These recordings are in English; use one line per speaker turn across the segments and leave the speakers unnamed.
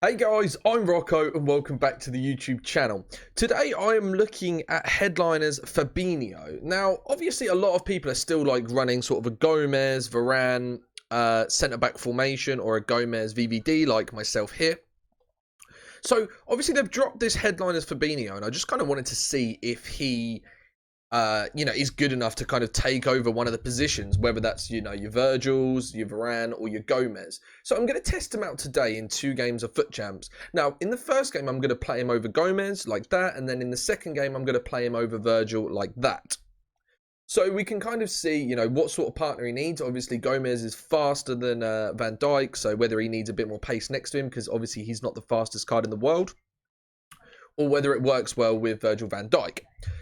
Hey guys, I'm Rocco and welcome back to the YouTube channel. Today I am looking at headliners Fabinho. Now, obviously a lot of people are still running sort of a Gomez, Varane, centre-back formation or a Gomez VVD like myself here. So, obviously they've dropped this headliners Fabinho and I just kind of wanted to see if he is good enough to kind of take over one of the positions, whether that's, your Virgils, your Varane, or your Gomez. So I'm going to test him out today in 2 games of Foot Champs. Now, in the first game, I'm going to play him over Gomez like that, and then in the second game, I'm going to play him over Virgil like that. So we can kind of see, what sort of partner he needs. Obviously, Gomez is faster than Van Dijk, so whether he needs a bit more pace next to him, because obviously he's not the fastest card in the world, or whether it works well with Virgil van Dijk.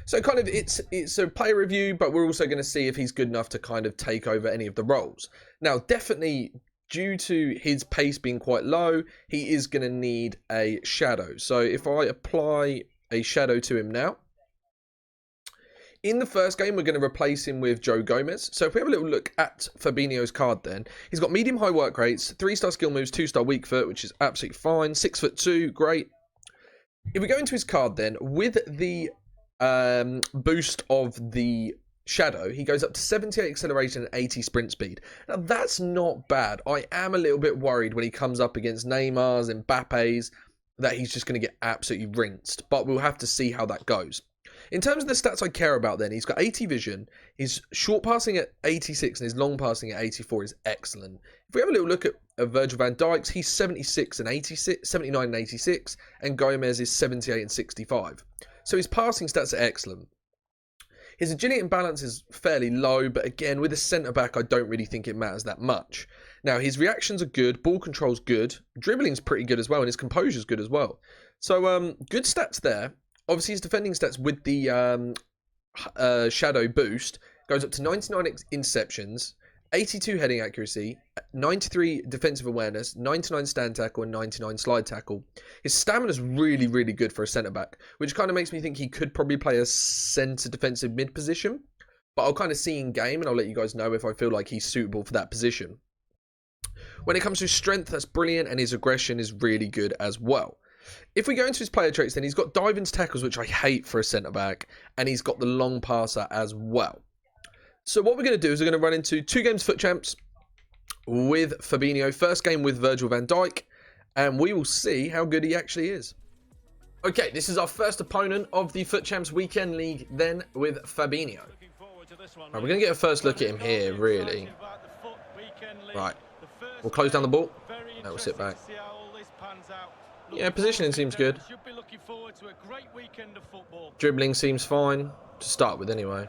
So kind of it's a player review, but we're also going to see if he's good enough to kind of take over any of the roles. Now, definitely due to his pace being quite low, he is going to need a shadow. So if I apply a shadow to him now, in the first game, we're going to replace him with Joe Gomez. So if we have a little look at Fabinho's card then, he's got medium-high work rates, 3-star skill moves, 2-star weak foot, which is absolutely fine, 6'2", great. If we go into his card then, with the boost of the shadow, he goes up to 78 acceleration and 80 sprint speed. Now, that's not bad. I am a little bit worried when he comes up against Neymar's and Mbappe's that he's just going to get absolutely rinsed. But we'll have to see how that goes. In terms of the stats I care about then, he's got 80 vision, his short passing at 86 and his long passing at 84 is excellent. If we have a little look at Virgil van Dijk's, he's 76 and 86, 79 and 86, and Gomez is 78 and 65. So his passing stats are excellent. His agility and balance is fairly low, but again, with a centre-back, I don't really think it matters that much. Now, his reactions are good, ball control's good, dribbling's pretty good as well, and his composure's good as well. So, good stats there. Obviously, his defending stats with the shadow boost goes up to 99 interceptions, 82 heading accuracy, 93 defensive awareness, 99 stand tackle, and 99 slide tackle. His stamina is really, really good for a centre-back, which kind of makes me think he could probably play a centre defensive mid position. But I'll kind of see in game, and I'll let you guys know if I feel like he's suitable for that position. When it comes to his strength, that's brilliant, and his aggression is really good as well. If we go into his player traits, then he's got dive into tackles, which I hate for a centre-back, and he's got the long passer as well. So what we're going to do is we're going to run into 2 games Foot Champs with Fabinho. First game with Virgil van Dijk, and we will see how good he actually is. Okay, this is our first opponent of the Foot Champs Weekend League then with Fabinho. Right, we're going to get a first look at him here, really. Right, we'll close down the ball. No, we'll sit back. Yeah, positioning seems good. Dribbling seems fine, to start with anyway.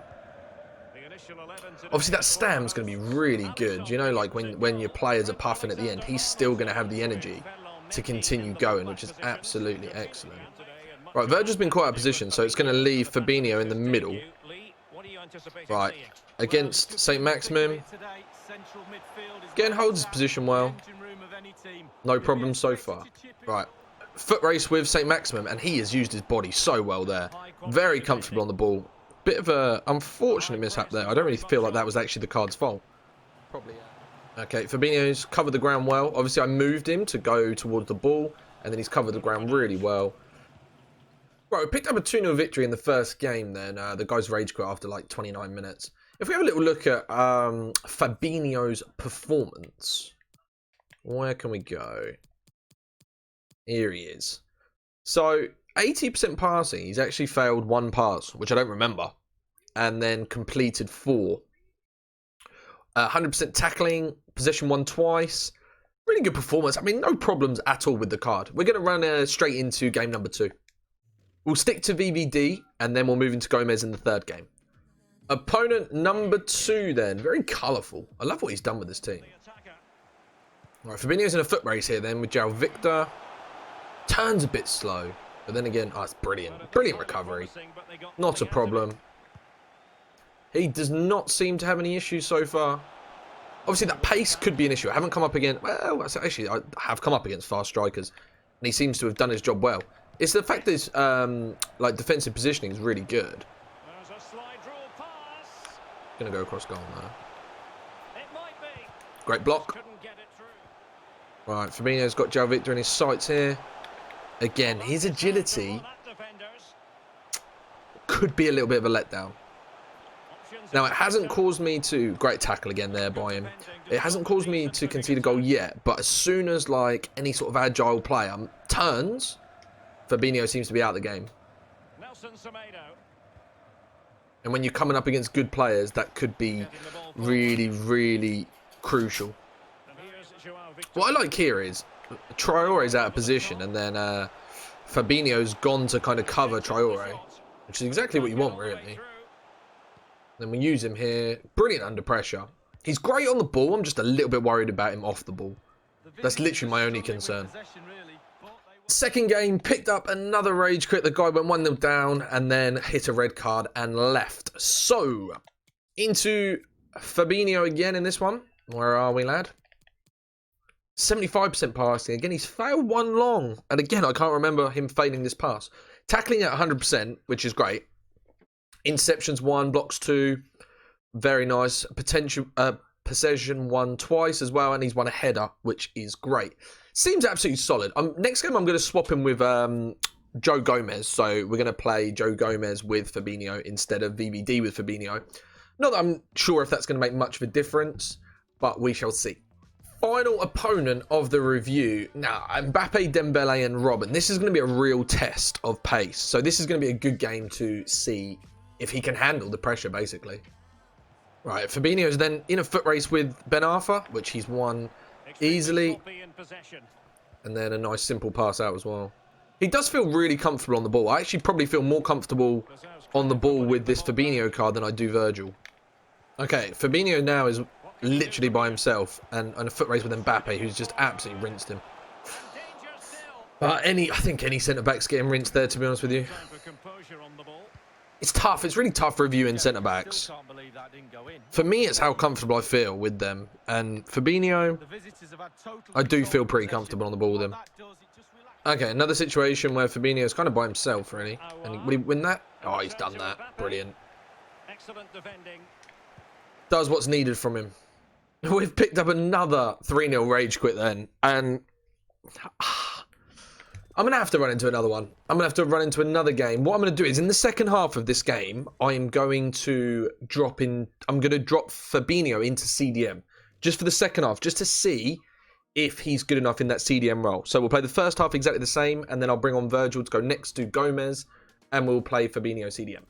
Obviously that stam's going to be really good. Like when your players are puffing at the end, he's still going to have the energy to continue going, which is absolutely excellent. Right, Virgil's been quite out of position, so it's going to leave Fabinho in the middle. Right, against St. Maximin. Again, holds his position well. No problem so far. Right, foot race with St. Maximin, and he has used his body so well there. Very comfortable on the ball. Bit of a unfortunate mishap there. I don't really feel like that was actually the card's fault. Probably, yeah. Okay, Fabinho's covered the ground well. Obviously, I moved him to go towards the ball, and then he's covered the ground really well. Right, we picked up a 2-0 victory in the first game then. The guys rage quit after like 29 minutes. If we have a little look at Fabinho's performance, where can we go? Here he is. So, 80% passing, he's actually failed 1 pass, which I don't remember, and then completed 4. 100% tackling, possession won twice. Really good performance. I mean, no problems at all with the card. We're going to run straight into game number 2. We'll stick to VVD, and then we'll move into Gomez in the 3rd game. Opponent number 2 then. Very colourful. I love what he's done with this team. All right, Fabinho's in a foot race here then with João Victor. Turns a bit slow. But then again, it's brilliant. Brilliant recovery. Not a problem. He does not seem to have any issues so far. Obviously, that pace could be an issue. I haven't come up against... Well, actually, I have come up against fast strikers. And he seems to have done his job well. It's the fact that his defensive positioning is really good. Going to go across goal now. Great block. Right, Fabinho's got João Victor in his sights here. Again, his agility could be a little bit of a letdown. Now, it hasn't caused me to... Great tackle again there by him. It hasn't caused me to concede a goal yet, but as soon as, like, any sort of agile player turns, Fabinho seems to be out of the game. And when you're coming up against good players, that could be really, really crucial. What I like here is Traore's out of position, and then Fabinho's gone to kind of cover Traore, which is exactly what you want, really. Then we use him here. Brilliant under pressure. He's great on the ball. I'm just a little bit worried about him off the ball. That's literally my only concern. Second game, picked up another rage quit. The guy went 1-0 down and then hit a red card and left. So, into Fabinho again in this one. Where are we, lad? 75% passing. Again, he's failed one long. And again, I can't remember him failing this pass. Tackling at 100%, which is great. Interceptions 1, blocks 2. Very nice. Possession 1 twice as well. And he's won a header, which is great. Seems absolutely solid. Next game, I'm going to swap him with Joe Gomez. So we're going to play Joe Gomez with Fabinho instead of VVD with Fabinho. Not that I'm sure if that's going to make much of a difference, but we shall see. Final opponent of the review. Now, Mbappe, Dembele and Robben. This is going to be a real test of pace. So this is going to be a good game to see if he can handle the pressure, basically. Right, Fabinho's then in a foot race with Ben Arfa, which he's won easily. And then a nice simple pass out as well. He does feel really comfortable on the ball. I actually probably feel more comfortable on the ball with this Fabinho card than I do Virgil. Okay, Fabinho now is literally by himself and on a foot race with Mbappe, who's just absolutely rinsed him. I think any centre-back's getting rinsed there, to be honest with you. It's tough. It's really tough reviewing centre-backs. For me, it's how comfortable I feel with them. And Fabinho, I do feel pretty comfortable on the ball with him. Okay, another situation where Fabinho's kind of by himself, really. And will he win that? Oh, he's done that. Brilliant. Does what's needed from him. We've picked up another 3-0 rage quit then. And I'm going to have to run into another one. I'm going to have to run into another game. What I'm going to do is in the second half of this game, I'm going to drop Fabinho into CDM. Just for the second half, just to see if he's good enough in that CDM role. So we'll play the first half exactly the same, and then I'll bring on Virgil to go next to Gomez, and we'll play Fabinho CDM.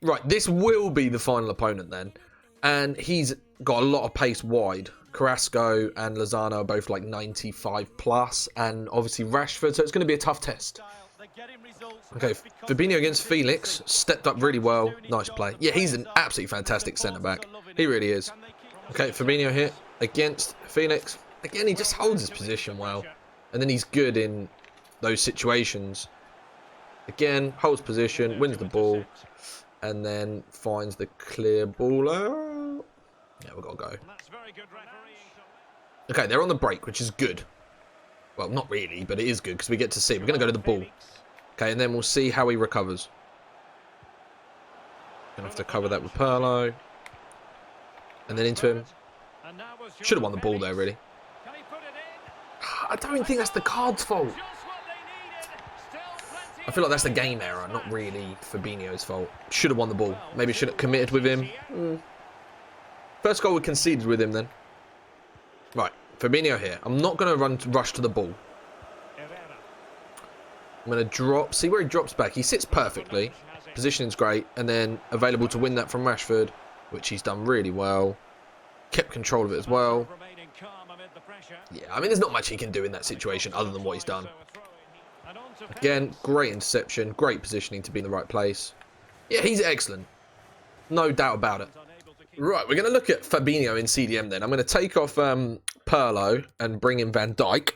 Right, this will be the final opponent then. And he's got a lot of pace wide. Carrasco and Lozano are both like 95 plus, and obviously Rashford, so it's going to be a tough test. Okay, Fabinho against Felix, stepped up really well. Nice play. Yeah, he's an absolutely fantastic centre-back. He really is. Okay, Fabinho here against Felix. Again, he just holds his position well. And then he's good in those situations. Again, holds position, wins the ball, and then finds the clear ball out. Yeah, we've got to go. Okay, they're on the break, which is good. Well, not really, but it is good because we get to see. We're going to go to the ball. Okay, and then we'll see how he recovers. Going to have to cover that with Perlo. And then into him. Should have won the ball there, really. I don't think that's the card's fault. I feel like that's the game error, not really Fabinho's fault. Should have won the ball. Maybe should have committed with him. First goal we conceded with him then. Right, Fabinho here. I'm not going to rush to the ball. I'm going to drop. See where he drops back. He sits perfectly. Positioning's great. And then available to win that from Rashford, which he's done really well. Kept control of it as well. Yeah, I mean, there's not much he can do in that situation other than what he's done. Again, great interception. Great positioning to be in the right place. Yeah, he's excellent. No doubt about it. Right, we're going to look at Fabinho in CDM then. I'm going to take off Perlo and bring in Van Dijk.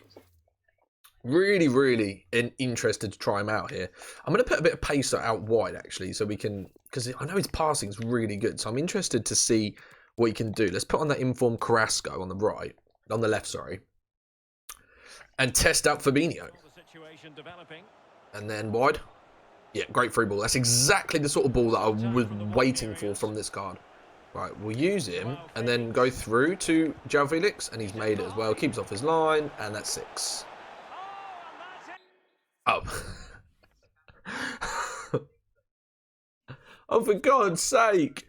Really, really interested to try him out here. I'm going to put a bit of pace out wide, actually, so we can... Because I know his passing is really good, so I'm interested to see what he can do. Let's put on that informed Carrasco on the right. On the left, sorry. And test out Fabinho. And then wide. Yeah, great free ball. That's exactly the sort of ball that I was waiting for from this card. Right, we'll use him and then go through to João Felix, and he's made it as well. Keeps off his line, and that's 6. Oh. Oh, for God's sake.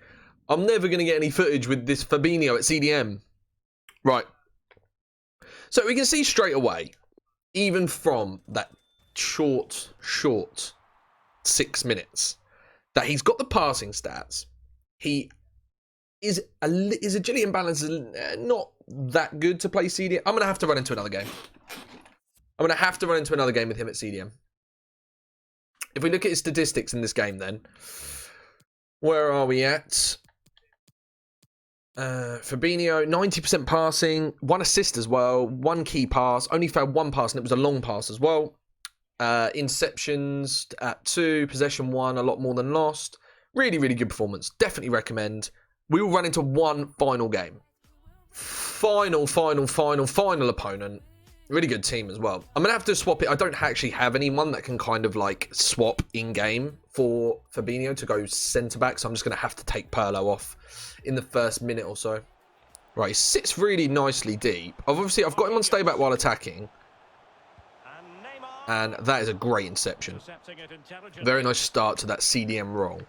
I'm never going to get any footage with this Fabinho at CDM. Right. So we can see straight away, even from that short 6 minutes, that he's got the passing stats. His agility and balance is not that good to play CDM. I'm going to have to run into another game. I'm going to have to run into another game with him at CDM. If we look at his statistics in this game then, where are we at? Fabinho, 90% passing, 1 assist as well, 1 key pass, only failed 1 pass, and it was a long pass as well. Interceptions at 2, possession 1, a lot more than lost. Really, really good performance. Definitely recommend. We will run into one final game. Final opponent. Really good team as well. I'm going to have to swap it. I don't actually have anyone that can kind of like swap in-game for Fabinho to go centre-back. So I'm just going to have to take Pirlo off in the first minute or so. Right, he sits really nicely deep. I've got him on stay back while attacking. And that is a great inception. Very nice start to that CDM role.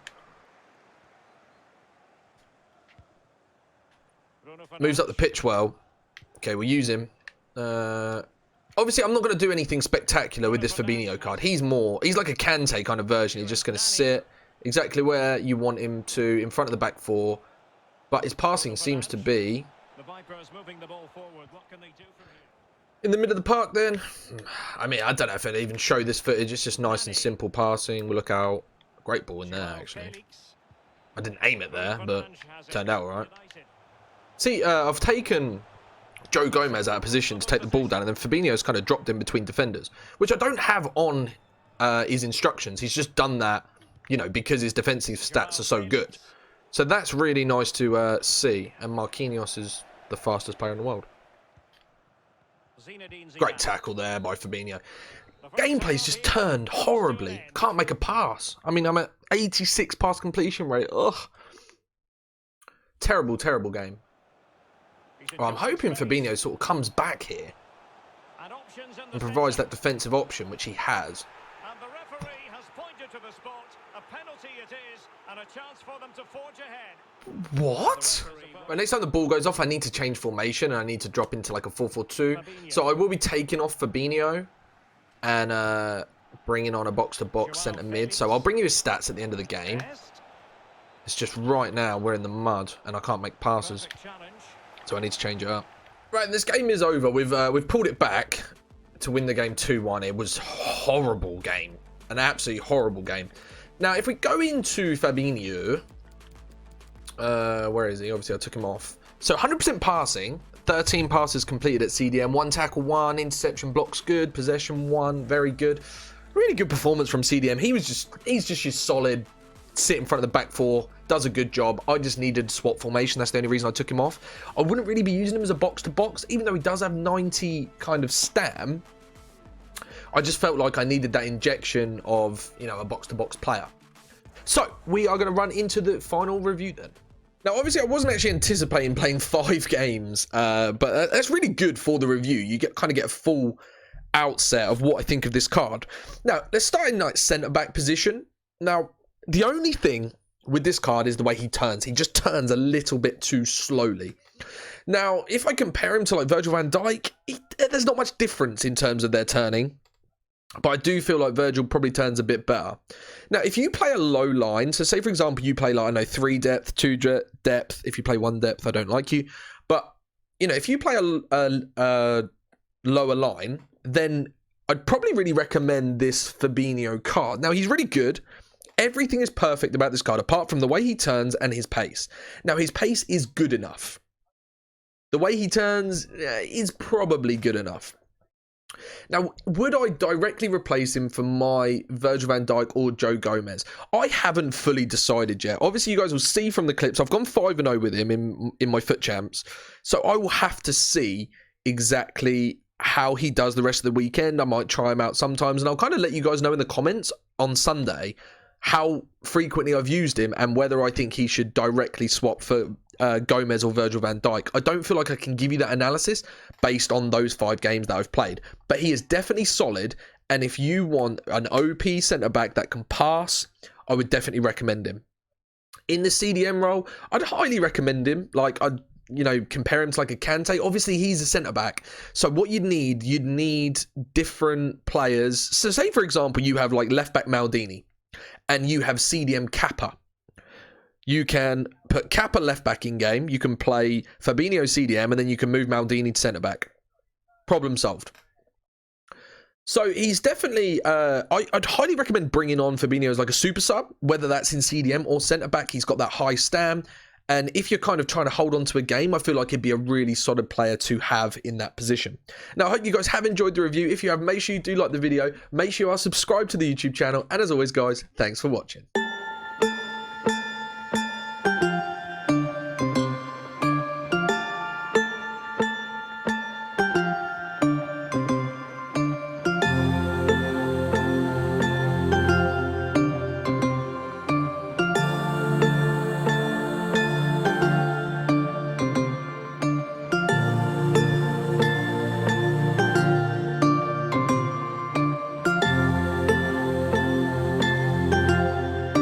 Moves up the pitch well. Okay, we'll use him. Obviously, I'm not going to do anything spectacular with this Fabinho card. He's like a Kante kind of version. He's just going to sit exactly where you want him to, in front of the back 4. But his passing seems to be in the middle of the park then. I mean, I don't know if I'd even show this footage. It's just nice and simple passing. We'll look out. Great ball in there, actually. I didn't aim it there, but turned out all right. See, I've taken Joe Gomez out of position to take the ball down, and then Fabinho's kind of dropped in between defenders, which I don't have on his instructions. He's just done that, you know, because his defensive stats are so good. So that's really nice to see, and Marquinhos is the fastest player in the world. Great tackle there by Fabinho. Gameplay's just turned horribly. Can't make a pass. I mean, I'm at 86 pass completion rate. Ugh. Terrible, terrible game. Well, I'm hoping Fabinho sort of comes back here and provides that defensive option, which he has.
And the referee has pointed to the spot. A penalty it is, and a chance for them to forge ahead.
What? Well, next time the ball goes off, I need to change formation, and I need to drop into like a 4-4-2. So I will be taking off Fabinho and bringing on a box-to-box centre mid. So I'll bring you his stats at the end of the game. It's just right now we're in the mud, and I can't make passes. So I need to change it up. Right, this game is over. We've pulled it back to win the game 2-1. It was a horrible game. An absolutely horrible game. Now, if we go into Fabinho, where is he? Obviously, I took him off. So 100% passing, 13 passes completed at CDM, 1 tackle, 1 interception, blocks good, possession 1, very good. Really good performance from CDM. He's just your solid sit in front of the back 4, does a good job. I just needed swap formation. That's the only reason I took him off. I wouldn't really be using him as a box-to-box, even though he does have 90 kind of stam. I just felt like I needed that injection of, you know, a box-to-box player. So, we are going to run into the final review then. Now, obviously, I wasn't actually anticipating playing 5 games, but that's really good for the review. You kind of get a full outset of what I think of this card. Now, let's start in like centre-back position. Now, the only thing with this card is the way he turns. He just turns a little bit too slowly. Now, if I compare him to like Virgil van Dijk, there's not much difference in terms of their turning. But I do feel like Virgil probably turns a bit better. Now, if you play a low line, so say, for example, you play like, I know, 3 depth, 2 depth. If you play 1 depth, I don't like you. But, you know, if you play a lower line, then I'd probably really recommend this Fabinho card. Now, he's really good. Everything is perfect about this card, apart from the way he turns and his pace. Now, his pace is good enough. The way he turns is probably good enough. Now, would I directly replace him for my Virgil van Dijk or Joe Gomez? I haven't fully decided yet. Obviously, you guys will see from the clips, I've gone 5-0 with him in my foot champs. So I will have to see exactly how he does the rest of the weekend. I might try him out sometimes, and I'll kind of let you guys know in the comments on Sunday how frequently I've used him and whether I think he should directly swap for Gomez or Virgil van Dijk. I don't feel like I can give you that analysis based on those 5 games that I've played. But he is definitely solid. And if you want an OP centre-back that can pass, I would definitely recommend him. In the CDM role, I'd highly recommend him. Like, I'd, compare him to like a Kante. Obviously, he's a centre-back. So what you'd need different players. So say, for example, you have like left-back Maldini and you have CDM Kappa. You can put Kappa left-back in game. You can play Fabinho CDM and then you can move Maldini to centre-back. Problem solved. So he's definitely, I'd highly recommend bringing on Fabinho as like a super sub, whether that's in CDM or centre-back. He's got that high stam. And if you're kind of trying to hold on to a game, I feel like he'd be a really solid player to have in that position. Now, I hope you guys have enjoyed the review. If you have, make sure you do like the video. Make sure you are subscribed to the YouTube channel. And as always, guys, thanks for watching.